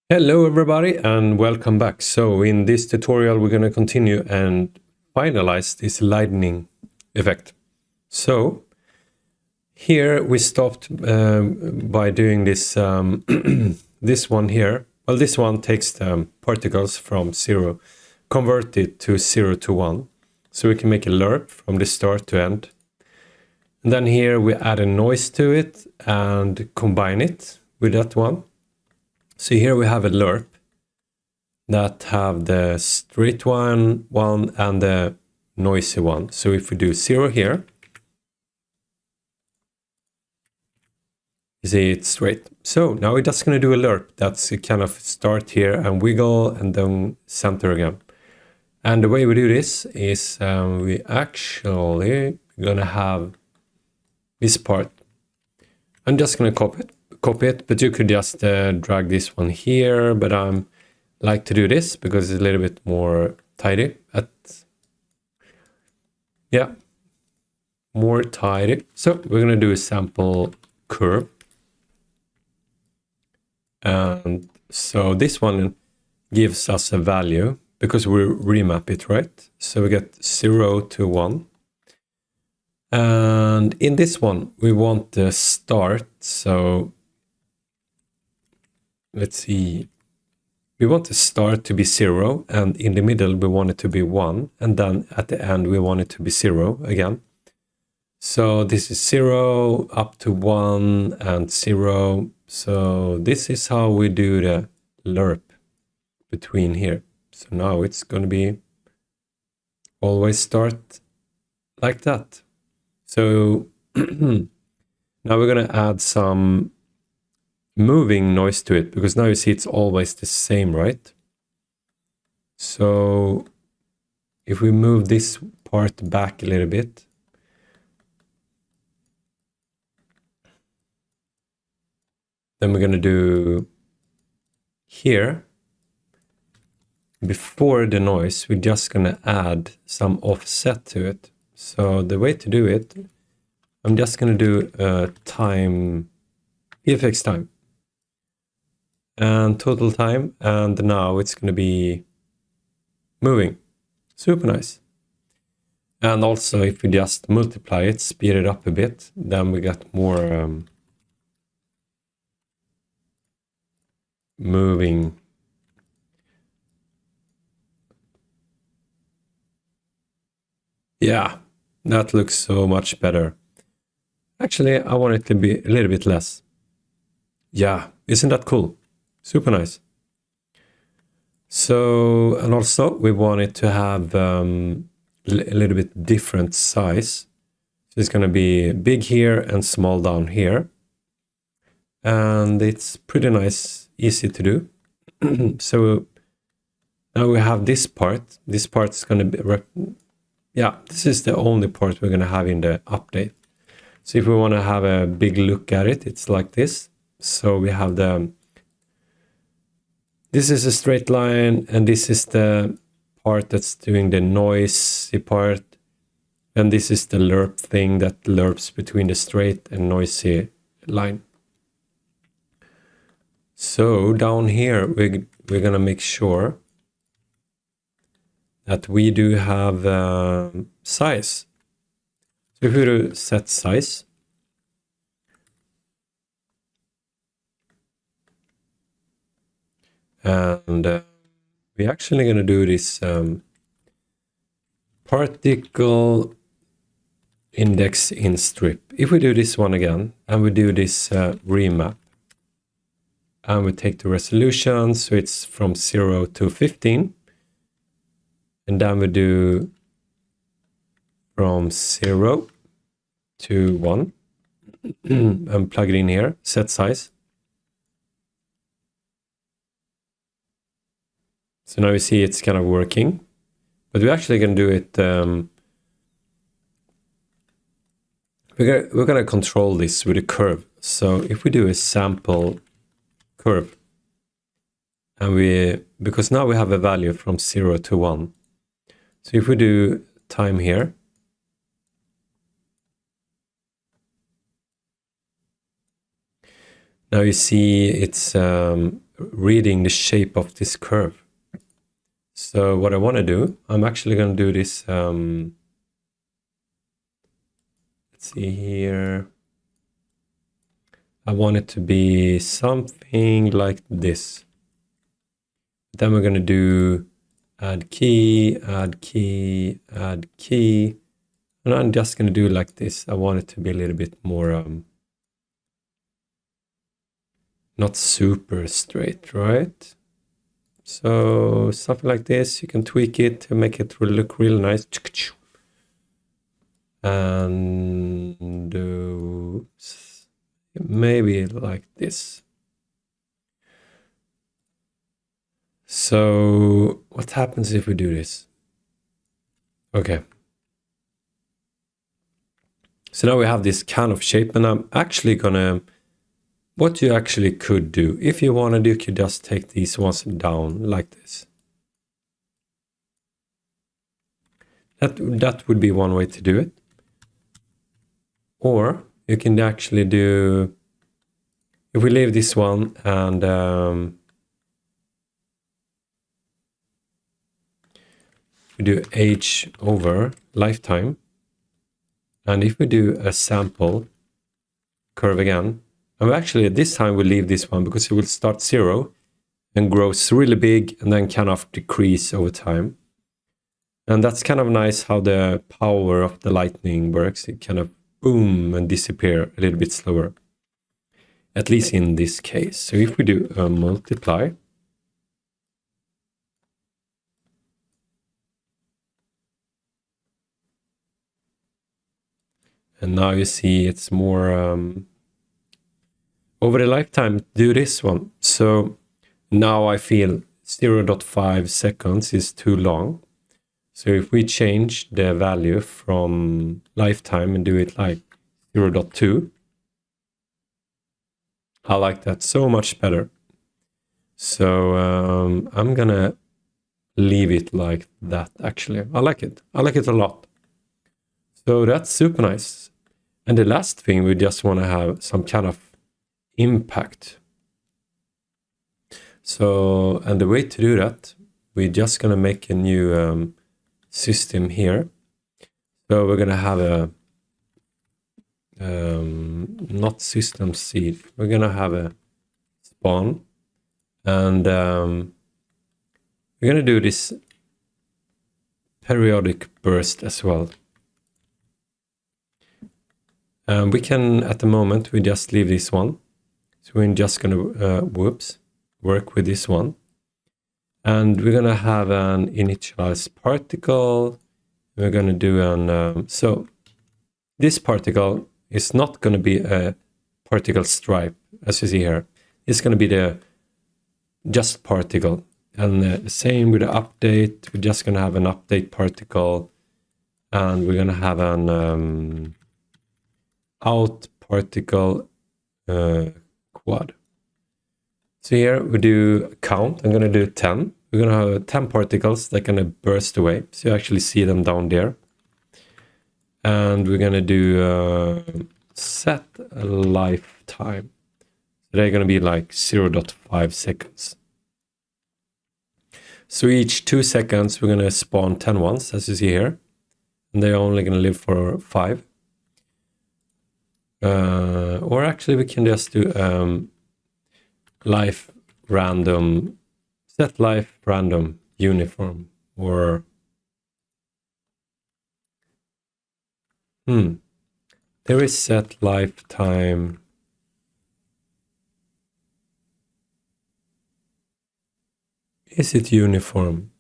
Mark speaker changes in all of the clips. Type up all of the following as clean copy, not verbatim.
Speaker 1: Hello everybody and welcome back. So in this tutorial we're going to continue and finalize this lightning effect. So here we stopped by doing this this one here. Well, this one takes the particles from 0, convert it to 0 to 1. So we can make a lerp from the start to end. And then here we add a noise to it and combine it with that one. So here we have a lerp that have the straight one and the noisy one. So if we do 0 here, you see it's straight. So now we're just going to do a lerp. That's a kind of start here and wiggle and then center again. And the way we do this is we actually going to have this part. I'm just going to copy it, but you could just drag this one here, but I'm like to do this because it's a little bit more tidy. More tidy. So we're going to do a sample curve. And so this one gives us a value because we remap it, right? So we get 0 to 1. And in this one, we want the start. So let's see. We want the start to be 0, and in the middle, we want it to be 1. And then at the end, we want it to be 0 again. So this is 0 up to 1 and 0. So this is how we do the lerp between here. So now it's going to be always start like that. So now we're going to add some moving noise to it, because now you see it's always the same, right? So if we move this part back a little bit, then we're going to do here, before the noise, we're just going to add some offset to it. So the way to do it, I'm just going to do time, VFX time, and total time, and now it's going to be moving. Super nice. And also if we just multiply it, speed it up a bit, then we get more moving. Yeah, that looks so much better. Actually, I want it to be a little bit less. Yeah, isn't that cool? Super nice. So, and also we want it to have a little bit different size. So it's going to be big here and small down here. And it's pretty nice, easy to do. So now we have this part. This part is going to be, this is the only part we're going to have in the update. So if we want to have a big look at it, it's like this. So we have this is a straight line, and this is the part that's doing the noisy part. And this is the lerp thing that lerps between the straight and noisy line. So down here, we're going to make sure that we do have size. So if we do set size, and we're actually going to do this particle index in strip. If we do this one again, and we do this remap, and we take the resolution, so it's from 0 to 15, and then we do from 0 to 1, and plug it in here, set size. So now you see it's kind of working, but we're actually going to do it, we're going to control this with a curve. So if we do a sample curve, and because now we have a value from 0 to 1. So if we do time here, now you see it's reading the shape of this curve. So what I want to do, I'm actually going to do this. Let's see here. I want it to be something like this. Then we're going to do add key, add key, add key. And I'm just going to do it like this. I want it to be a little bit more, not super straight, right? So something like this, you can tweak it to make it look real nice. And maybe like this. So what happens if we do this? Okay. So now we have this kind of shape, and I'm actually gonna, what you actually could do, if you want to do, you could just take these ones down like this. That would be one way to do it. Or you can actually do, if we leave this one and we do age over lifetime, and if we do a sample curve again, and actually this time we leave this one because it will start 0 and grows really big and then kind of decrease over time. And that's kind of nice how the power of the lightning works. It kind of boom and disappear a little bit slower, at least in this case. So if we do a multiply, and now you see it's more over the lifetime, do this one. So now I feel 0.5 seconds is too long. So if we change the value from lifetime and do it like 0.2, I like that so much better. So I'm gonna leave it like that actually. I like it. I like it a lot. So that's super nice. And the last thing, we just want to have some kind of impact. So, and the way to do that, we're just gonna make a new system here. So we're gonna have a not system seed. We're gonna have a spawn, and we're gonna do this periodic burst as well. We can, at the moment, we just leave this one. So we're just gonna work with this one. And we're gonna have an initialized particle. We're gonna do an, so this particle is not gonna be a particle stripe, as you see here. It's gonna be the just particle. And same with the update, we're just gonna have an update particle. And we're gonna have an out particle quad. So here we do a count. I'm gonna do 10. We're gonna have 10 particles that are gonna burst away. So you actually see them down there. And we're gonna do set a lifetime. So they're gonna be like 0.5 seconds. So each 2 seconds, we're gonna spawn 10 ones, as you see here. And they're only gonna live for 5. Or actually we can just do life random, set life random uniform, or there is set lifetime. Is it uniform?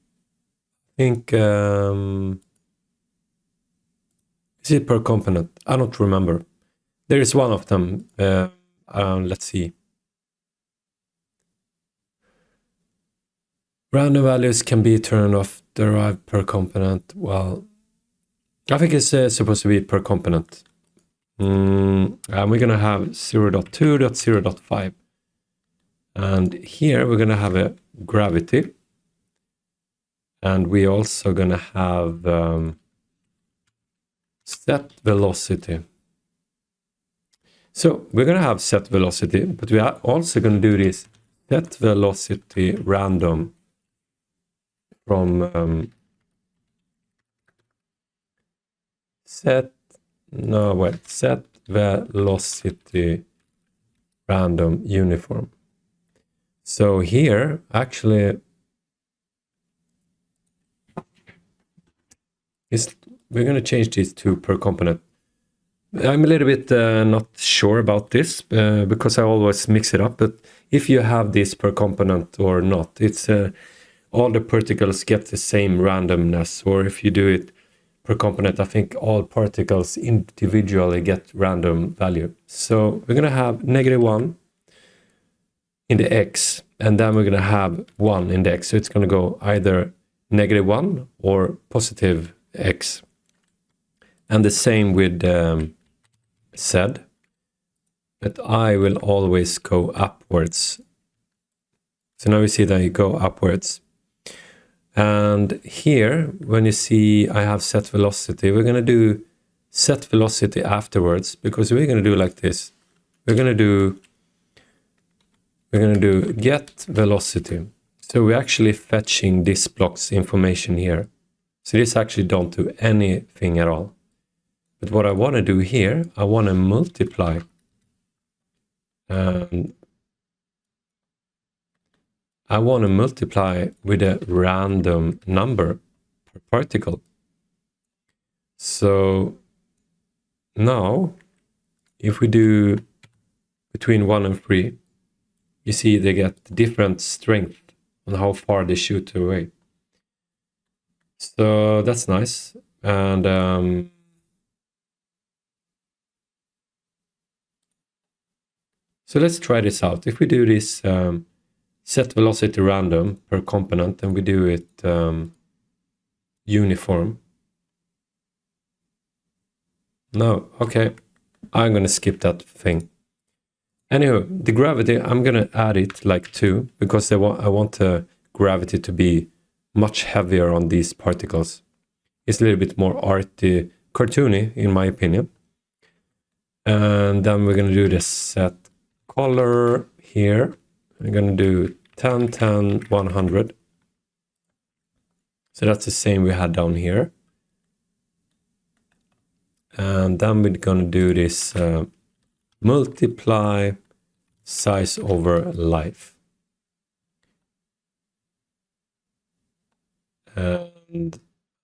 Speaker 1: I think is it per component? I don't remember. There is one of them. Let's see. Random values can be turned off, derived per component. Well, I think it's supposed to be per component. And we're going to have 0.2.0.5. And here we're going to have a gravity. And we're also going to have set velocity. So we're going to have set velocity, but we are also going to do this set velocity random from set velocity random uniform. So here actually we're going to change these to per component. I'm a little bit not sure about this because I always mix it up, but if you have this per component or not, it's all the particles get the same randomness, or if you do it per component, I think all particles individually get random value. So we're going to have -1 in the x, and then we're going to have 1 in the x. So it's going to go either -1 or positive x. And the same with Z, but I will always go upwards. So now we see that you go upwards. And here, when you see I have set velocity, we're going to do set velocity afterwards, because we're going to do like this. We're going to do get velocity. So we're actually fetching this block's information here. So this actually don't do anything at all. But what I want to do here, I want to multiply. I want to multiply with a random number per particle. So now, if we do between 1 and 3, you see they get different strength on how far they shoot away. So that's nice. And so let's try this out. If we do this set velocity random per component, and we do it uniform. No, okay. I'm going to skip that thing. Anywho, the gravity, I'm going to add it like 2, because I want the gravity to be much heavier on these particles. It's a little bit more arty, cartoony, in my opinion. And then we're going to do the set color here. I'm going to do 10, 10, 100. So that's the same we had down here. And then we're going to do this multiply size over life. And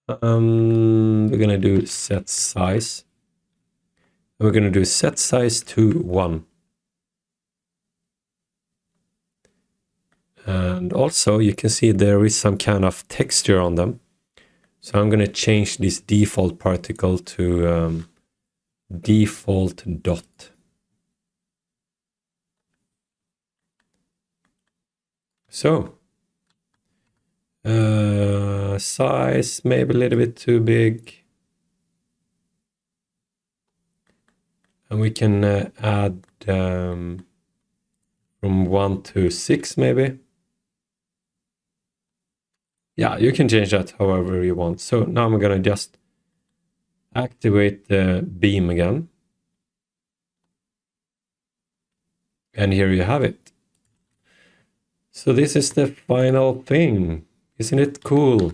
Speaker 1: we're going to do set size. And we're going to do set size to 1. And also you can see there is some kind of texture on them. So I'm going to change this default particle to default dot. So size maybe a little bit too big. And we can add from 1 to 6 maybe. Yeah, you can change that however you want. So now I'm going to just activate the beam again. And here you have it. So this is the final thing. Isn't it cool?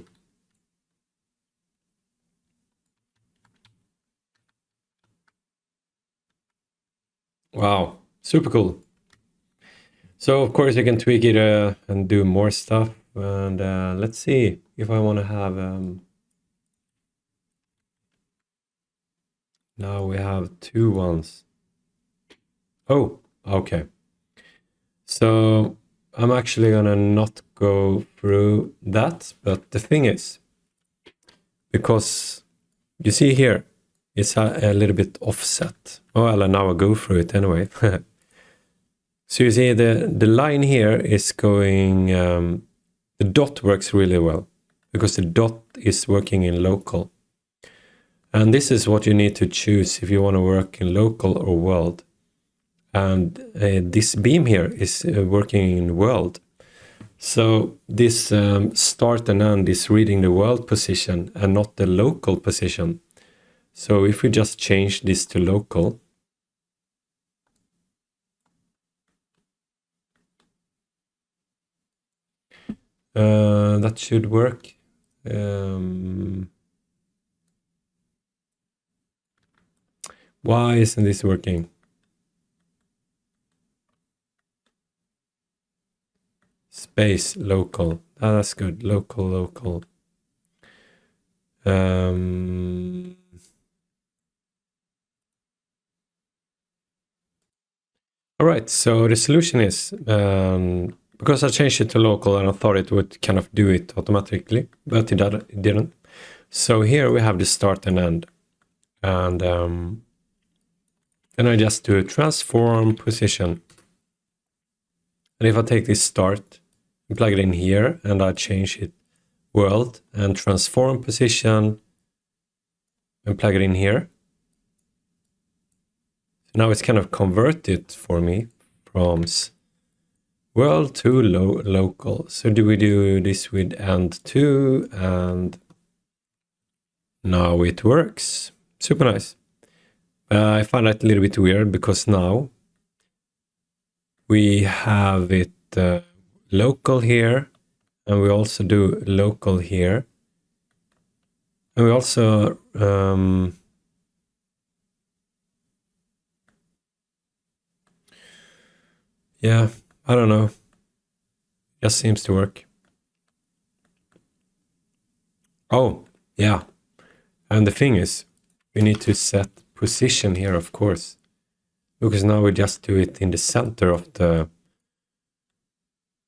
Speaker 1: Wow, super cool. So of course you can tweak it and do more stuff. And let's see if I want to have... now we have 2 ones. Oh, okay. So I'm actually gonna not go through that, but the thing is, because you see here, it's a little bit offset. Oh, well, now I go through it anyway. So you see the line here is going, the dot works really well, because the dot is working in local. And this is what you need to choose if you want to work in local or world. And this beam here is working in world. So this start and end is reading the world position and not the local position. So if we just change this to local, That should work. Why isn't this working? Space local. Ah, that's good. Local. All right, so the solution is, because I changed it to local and I thought it would kind of do it automatically, but it didn't. So here we have the start and end. And then I just do a transform position. And if I take this start and plug it in here and I change it world and transform position and plug it in here. Now it's kind of converted for me from world to local. So do we do this with and to, and now it works. Super nice. I find that a little bit weird because now we have it local here, and we also do local here. And we also yeah, I don't know. Just seems to work. Oh, yeah. And the thing is, we need to set position here, of course. Because now we just do it in the center of the...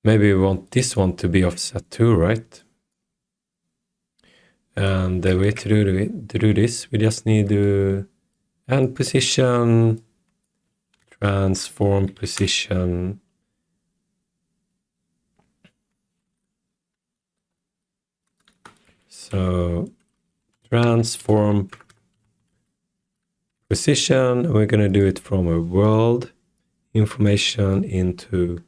Speaker 1: Maybe we want this one to be offset too, right? And the way to do this, we just need to end position, transform position. So transform position, we're going to do it from a world information into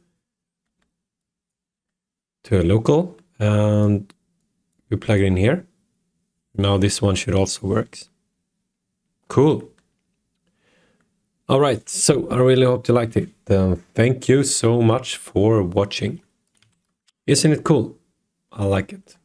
Speaker 1: a local, and we plug it in here. Now this one should also work. Cool. All right, so I really hope you liked it. Thank you so much for watching. Isn't it cool? I like it.